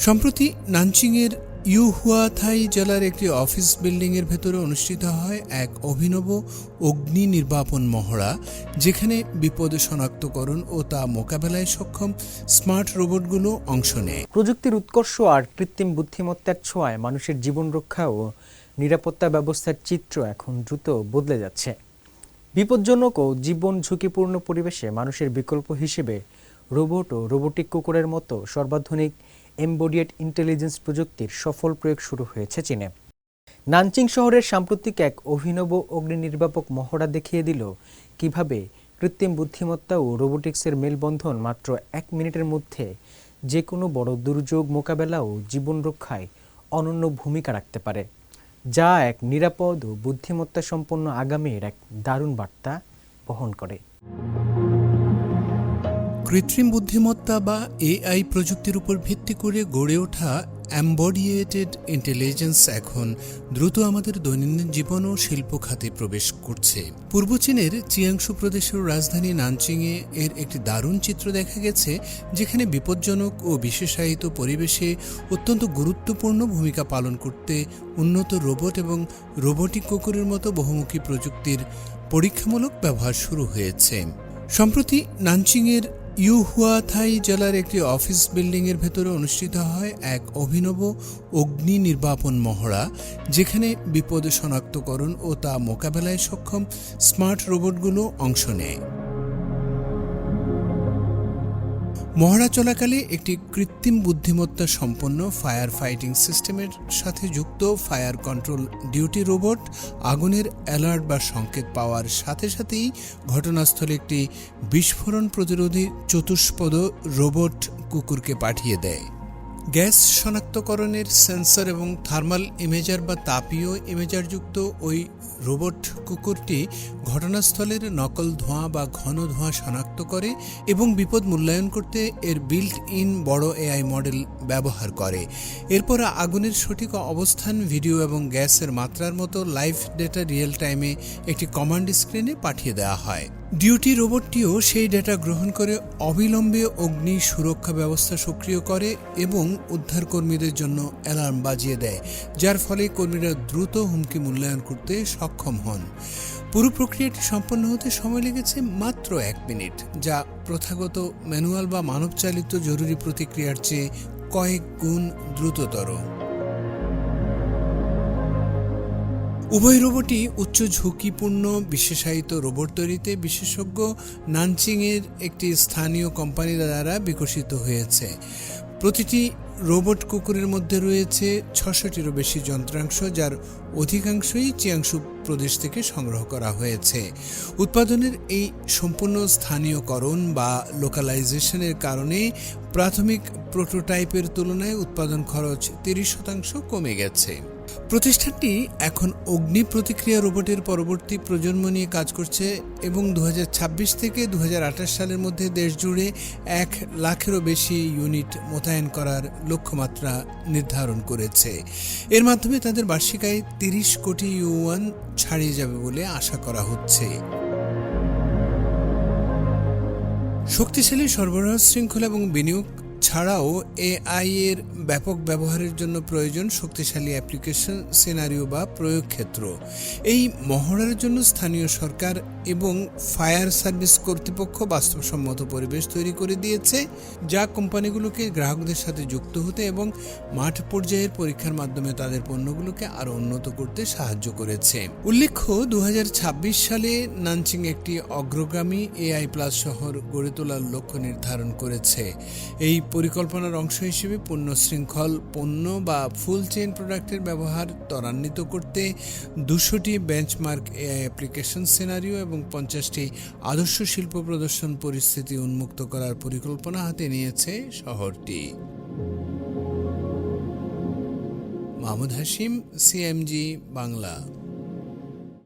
সম্প্রতি নানচিংয়ের ইউহুয়াথাই জেলার একটি অফিস বিল্ডিংয়ের ভেতরে অনুষ্ঠিত হয় এক অভিনব অগ্নি নির্বাপন মহড়া, যেখানে বিপদ শনাক্তকরণ ও তা মোকাবেলায় সক্ষম স্মার্ট রোবটগুলো অংশ নেয়। প্রযুক্তির উৎকর্ষ আর কৃত্রিম বুদ্ধিমত্তার ছোঁয়ায় মানুষের জীবন রক্ষা ও নিরাপত্তা ব্যবস্থার চিত্র এখন দ্রুত বদলে যাচ্ছে। বিপজ্জনক ও জীবন ঝুঁকিপূর্ণ পরিবেশে মানুষের বিকল্প হিসেবে রোবট ও রোবোটিক কুকুরের মতো সর্বাধুনিক এমবডিয়েড ইন্টেলিজেন্স প্রযুক্তির সফল প্রয়োগ শুরু হয়েছে চীনে। নানচিং শহরের সাম্প্রতিক এক অভিনব অগ্নি নির্বাপক মহড়া দেখিয়ে দিল কিভাবে কৃত্রিম বুদ্ধিমত্তা ও রোবোটিক্সের মেলবন্ধন মাত্র 1 মিনিটের মধ্যে যে কোনো বড় দুর্যোগ মোকাবেলা ও জীবন রক্ষায় অনন্য ভূমিকা রাখতে পারে, যা এক নিরাপদ ও বুদ্ধিমত্তা সম্পন্ন আগামীর এক দারুণ বার্তা বহন করে। কৃত্রিম বুদ্ধিমত্তা বা এআই প্রযুক্তির উপর ভিত্তি করে গড়ে ওঠা এমবডিয়েটেড ইন্টেলিজেন্স এখন দ্রুত আমাদের দৈনন্দিন জীবন ও শিল্প খাতে প্রবেশ করছে। পূর্ব চীনের চিয়াংশু প্রদেশের রাজধানী নানচিংয়ে এর একটি দারুণ চিত্র দেখা গেছে, যেখানে বিপজ্জনক ও বিশেষায়িত পরিবেশে অত্যন্ত গুরুত্বপূর্ণ ভূমিকা পালন করতে উন্নত রোবট এবং রোবোটিক কুকুরের মতো বহুমুখী প্রযুক্তির পরীক্ষামূলক ব্যবহার শুরু হয়েছে। সম্প্রতি নানচিংয়ের ইউহুয়াথাই জেলার একটি অফিস বিল্ডিংয়ের ভেতরে অনুষ্ঠিত হয় এক অভিনব অগ্নি নির্বাপন মহড়া, যেখানে বিপদ শনাক্তকরণ ও তা মোকাবেলায় সক্ষম স্মার্ট রোবটগুলো অংশ নেয়। মহড়া চলাকালে একটি কৃত্রিম বুদ্ধিমত্তা সম্পন্ন ফায়ার ফাইটিং সিস্টেমের সাথে যুক্ত ফায়ার কন্ট্রোল ডিউটি রোবট আগুনের অ্যালার্ট বা সংকেত পাওয়ার সাথে সাথেই ঘটনাস্থলে একটি বিস্ফোরণ প্রতিরোধী চতুষ্পদ রোবট কুকুরকে পাঠিয়ে দেয়। গ্যাস শনাক্তকরণের সেন্সর এবং থার্মাল ইমেজার বা তাপীয় ইমেজারযুক্ত ওই রোবট কুকুরটি ঘটনাস্থলের নকল ধোঁয়া বা ঘন ধোঁয়া শনাক্ত করে এবং বিপদ মূল্যায়ন করতে এর বিল্ট ইন বড় এআই মডেল ব্যবহার করে। এরপর আগুনের সঠিক অবস্থান, ভিডিও এবং গ্যাসের মাত্রার মতো লাইভ ডেটা রিয়েল টাইমে একটি কমান্ড স্ক্রিনে পাঠিয়ে দেওয়া হয়। ডিউটি রোবটটিও সেই ডেটা গ্রহণ করে অবিলম্বে অগ্নি সুরক্ষা ব্যবস্থা সক্রিয় করে এবং উদ্ধারকর্মীদের জন্য অ্যালার্ম বাজিয়ে দেয়, যার ফলে কর্মীরা দ্রুত হুমকি মূল্যায়ন করতে সক্ষম হন। পুরো প্রক্রিয়াটি সম্পন্ন হতে সময় লেগেছে মাত্র 1 মিনিট, যা প্রথাগত ম্যানুয়াল বা মানবচালিত জরুরি প্রতিক্রিয়ার চেয়ে কয়েক গুণ দ্রুততর। উভয় রোবটই উচ্চ ঝুঁকিপূর্ণ বিশেষায়িত রোবট তৈরিতে বিশেষজ্ঞ নানচিংয়ের একটি স্থানীয় কোম্পানি দ্বারা বিকশিত হয়েছে। প্রতিটি রোবট কুকুরের মধ্যে রয়েছে 600টিরও বেশি যন্ত্রাংশ, যার অধিকাংশই চিয়াংশু প্রদেশ থেকে সংগ্রহ করা হয়েছে। উৎপাদনের এই সম্পূর্ণ স্থানীয়করণ বা লোকালাইজেশনের কারণে প্রাথমিক প্রোটোটাইপের তুলনায় উৎপাদন খরচ 30% কমে গেছে। প্রতিষ্ঠানটি এখন অগ্নি প্রতিক্রিয়া রোবটের পরবর্তী প্রজন্ম নিয়ে কাজ করছে এবং 2026 থেকে 2028 সালের মধ্যে দেশজুড়ে 1 লাখেরও বেশি ইউনিট মোতায়েন করার লক্ষ্যমাত্রা নির্ধারণ করেছে। এর মাধ্যমে তাদের বার্ষিক আয় 30 কোটি ইউয়ান ছাড়িয়ে যাবে বলে আশা করা হচ্ছে। শক্তিশালী সরবরাহ শৃঙ্খলা এবং বিনিয়োগ ছাড়াও এআই এর ব্যাপক ব্যবহারের জন্য প্রয়োজন শক্তিশালী অ্যাপ্লিকেশন সিনারিও বা প্রয়োগ ক্ষেত্র। এই মহড়ার জন্য স্থানীয় সরকার এবং ফায়ার সার্ভিস কর্তৃপক্ষ বাস্তবসম্মত পরিবেশ তৈরি করে দিয়েছে, যা কোম্পানিগুলোকে গ্রাহকদের সাথে যুক্ত হতে এবং মাঠ পর্যায়ের পরীক্ষার মাধ্যমে তাদের পণ্যগুলোকে আরও উন্নত করতে সাহায্য করেছে। উল্লেখ্য, 2026 সালে নানচিং একটি অগ্রগামী এআই প্লাস শহর গড়ে তোলার লক্ষ্য নির্ধারণ করেছে। এই পরিকল্পনার অংশ হিসেবে পণ্য শৃঙ্খল পণ্য বা ফুল চেইন প্রোডাক্টের ব্যবহার ত্বরান্বিত করতে 200টি বেঞ্চমার্ক এআই অ্যাপ্লিকেশন সিনারিও এবং 50টি আদর্শ শিল্প প্রদর্শন পরিস্থিতি উন্মুক্ত করার পরিকল্পনা হাতে নিয়েছে শহরটি। মাহমুদ হাশিম, সিএমজি বাংলা।